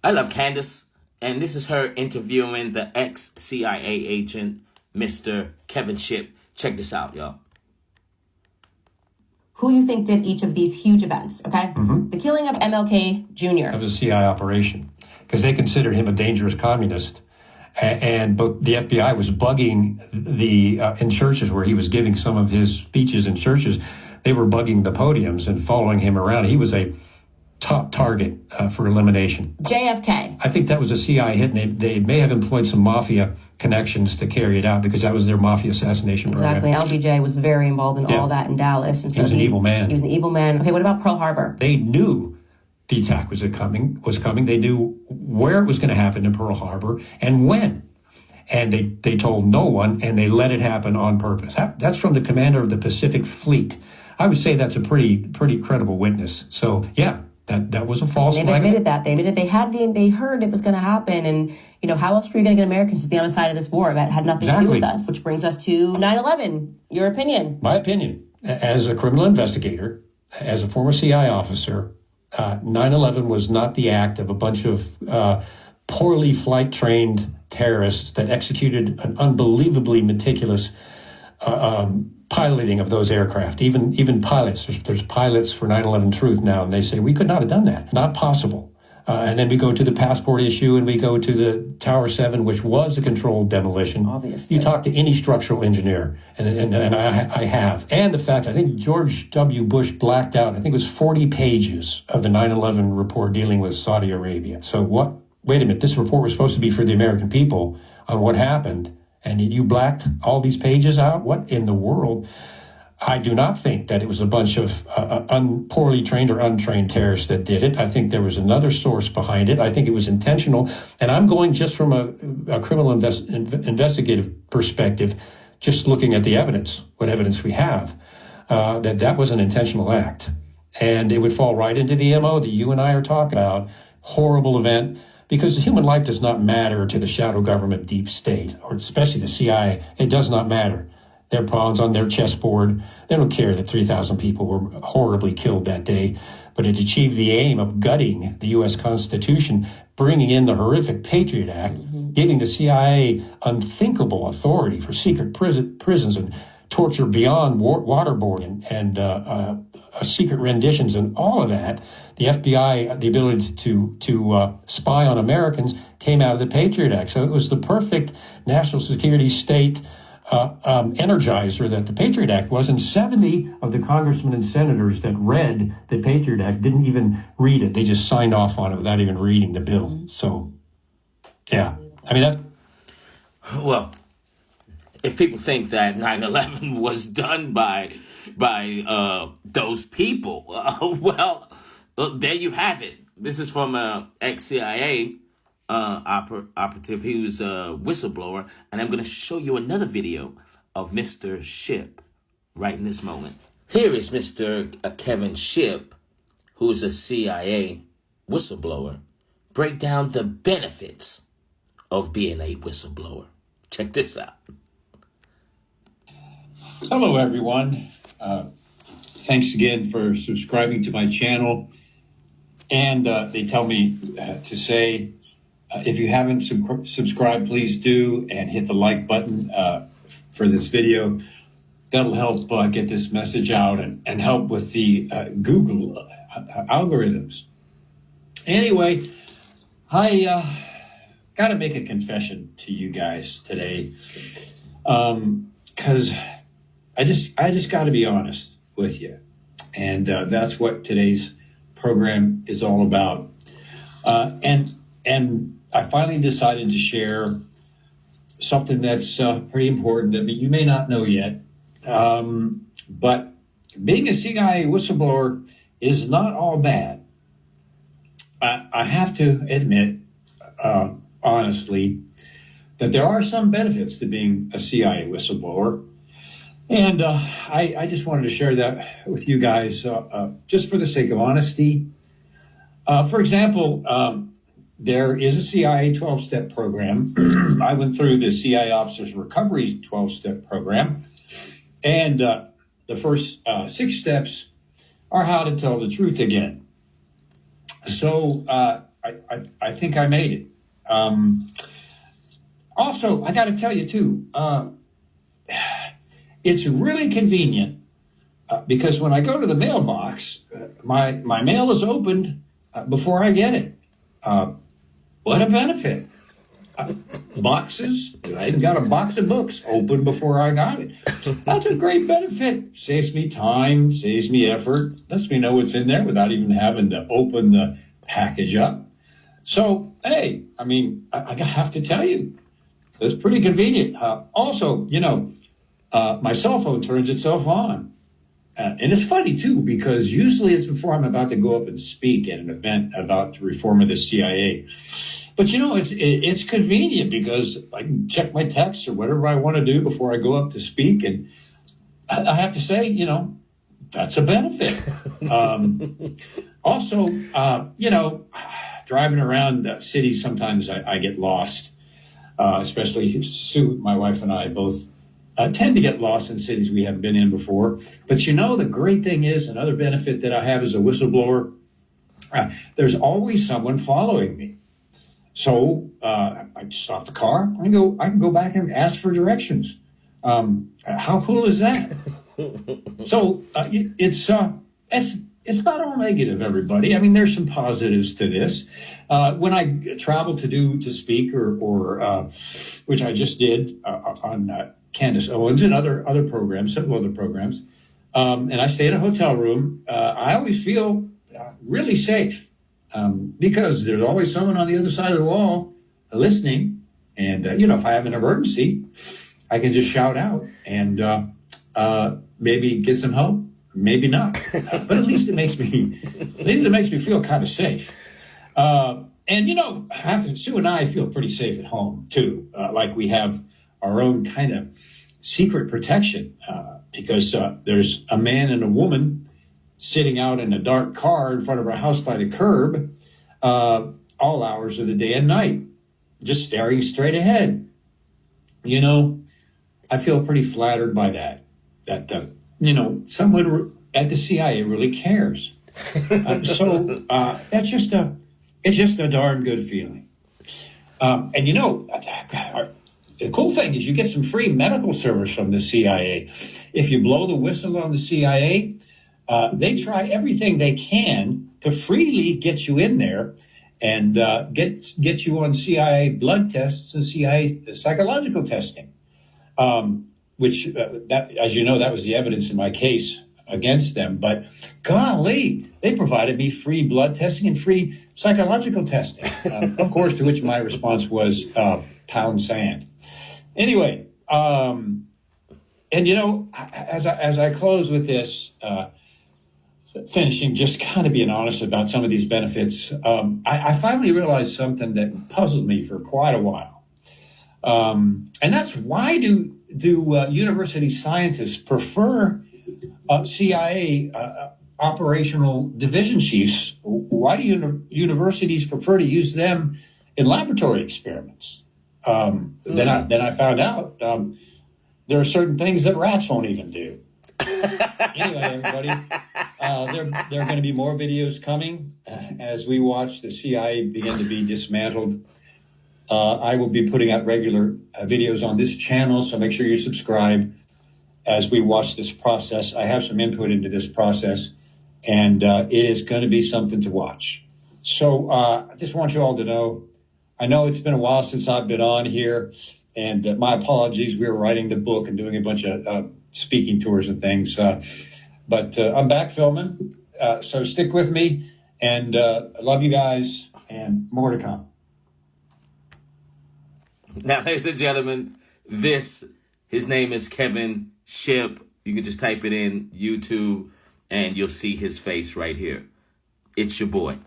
I love Candace, and this is her interviewing the ex-CIA agent, Mr. Kevin Shipp. Check this out, y'all. Who you think did each of these huge events, okay? The killing of MLK Jr. Of the C.I.A. operation, because they considered him a dangerous communist. But the FBI was bugging in churches where he was giving some of his speeches in churches. They were bugging the podiums and following him around. He was a top target for elimination. JFK. I think that was a CIA hit, and they may have employed some mafia connections to carry it out because that was their mafia assassination program. Exactly. LBJ was very involved in all that in Dallas. And so he was an evil man. He was an evil man. Okay, what about Pearl Harbor? They knew the attack was coming. They knew where it was going to happen in Pearl Harbor and when. And they told no one, and they let it happen on purpose. That's from the commander of the Pacific Fleet. I would say that's a pretty credible witness. So, yeah. That was a false flag. They admitted that. They admitted they heard it was going to happen. And, how else were you going to get Americans to be on the side of this war that had nothing to do with us? Which brings us to 9/11. Your opinion? My opinion. As a criminal investigator, as a former CIA officer, 9/11 was not the act of a bunch of poorly flight-trained terrorists that executed an unbelievably meticulous piloting of those aircraft. Even pilots, there's pilots for 9/11 Truth now, and they say we could not have done that. Not possible. And then we go to the passport issue, and we go to the Tower 7, which was a controlled demolition. Obviously. You talk to any structural engineer, and I have. And the fact, I think George W. Bush blacked out, I think it was 40 pages of the 9/11 report dealing with Saudi Arabia. So wait a minute, this report was supposed to be for the American people on what happened, and you blacked all these pages out? What in the world? I do not think that it was a bunch of poorly trained or untrained terrorists that did it. I think there was another source behind it. I think it was intentional. And I'm going just from a criminal investigative perspective, just looking at the evidence, what evidence we have, that was an intentional act. And it would fall right into the MO that you and I are talking about. Horrible event. Because human life does not matter to the shadow government deep state, or especially the CIA. It does not matter. Their pawns on their chessboard. They don't care that 3,000 people were horribly killed that day. But it achieved the aim of gutting the U.S. Constitution, bringing in the horrific Patriot Act, giving the CIA unthinkable authority for secret prisons and torture beyond waterboarding and secret renditions and all of that. The FBI, the ability to spy on Americans came out of the Patriot Act. So it was the perfect national security state energizer that the Patriot Act was. And 70 of the congressmen and senators that read the Patriot Act didn't even read it. They just signed off on it without even reading the bill. So, yeah. I mean, that's... Well, if people think that 9/11 was done by those people, well, there you have it. This is from ex-CIA operative who's a whistleblower, and I'm going to show you another video of Mr. Shipp right in this moment. Here is Mr. Kevin Shipp, who is a CIA whistleblower, break down the benefits of being a whistleblower. Check this out. Hello, everyone. Thanks again for subscribing to my channel. And they tell me to say, if you haven't subscribed, please do, and hit the like button for this video. That'll help get this message out and help with the Google algorithms. Anyway, I got to make a confession to you guys today, because I just got to be honest with you, and that's what today's program is all about. And I finally decided to share something that's pretty important that you may not know yet. But being a CIA whistleblower is not all bad. I have to admit, honestly, that there are some benefits to being a CIA whistleblower. And I just wanted to share that with you guys just for the sake of honesty. For example, there is a CIA 12-step program. I went through the CIA Officers Recovery 12-step program. And the first 6 steps are how to tell the truth again. So I think I made it. Also, I got to tell you too, it's really convenient because when I go to the mailbox, my mail is opened before I get it. What a benefit! Boxes. I even got a box of books open before I got it. That's a great benefit. Saves me time, saves me effort, lets me know what's in there without even having to open the package up. So, hey, I mean, I have to tell you, it's pretty convenient. Also, my cell phone turns itself on. And it's funny, too, because usually it's before I'm about to go up and speak at an event about the reform of the CIA. But, it's convenient because I can check my texts or whatever I want to do before I go up to speak. And I have to say, that's a benefit. Also, driving around the city, sometimes I get lost, especially Sue, my wife, and I both tend to get lost in cities we haven't been in before. But the great thing is, another benefit that I have as a whistleblower, there's always someone following me. So I stop the car. I can go back and ask for directions. How cool is that? So it's not all negative, everybody. I mean, there's some positives to this. When I travel to speak or which I just did on Candace Owens and other programs, several other programs, and I stay in a hotel room, I always feel really safe because there's always someone on the other side of the wall listening. And, if I have an emergency, I can just shout out and maybe get some help. Maybe not, but at least it makes me feel kind of safe. And Sue and I feel pretty safe at home too. Like we have our own kind of secret protection because there's a man and a woman sitting out in a dark car in front of our house by the curb, all hours of the day and night, just staring straight ahead. I feel pretty flattered by that. Someone at the CIA really cares. So it's just a darn good feeling. The cool thing is you get some free medical service from the CIA. If you blow the whistle on the CIA, they try everything they can to freely get you in there and get you on CIA blood tests and CIA psychological testing. Which, as you know, that was the evidence in my case against them. But golly, they provided me free blood testing and free psychological testing. Of course, to which my response was pound sand. Anyway, as I close with this, finishing, just kind of being honest about some of these benefits, I finally realized something that puzzled me for quite a while. And that's why do university scientists prefer CIA operational division chiefs? Why do universities prefer to use them in laboratory experiments? Then I found out there are certain things that rats won't even do. Anyway, everybody, there are going to be more videos coming as we watch the CIA begin to be dismantled. I will be putting out regular videos on this channel, so make sure you subscribe as we watch this process. I have some input into this process, and it is going to be something to watch. So I just want you all to know, I know it's been a while since I've been on here, and my apologies. We were writing the book and doing a bunch of speaking tours and things, but I'm back filming, so stick with me, and I love you guys, and more to come. Now, ladies and gentlemen, his name is Kevin Shipp. You can just type it in YouTube and you'll see his face right here. It's your boy.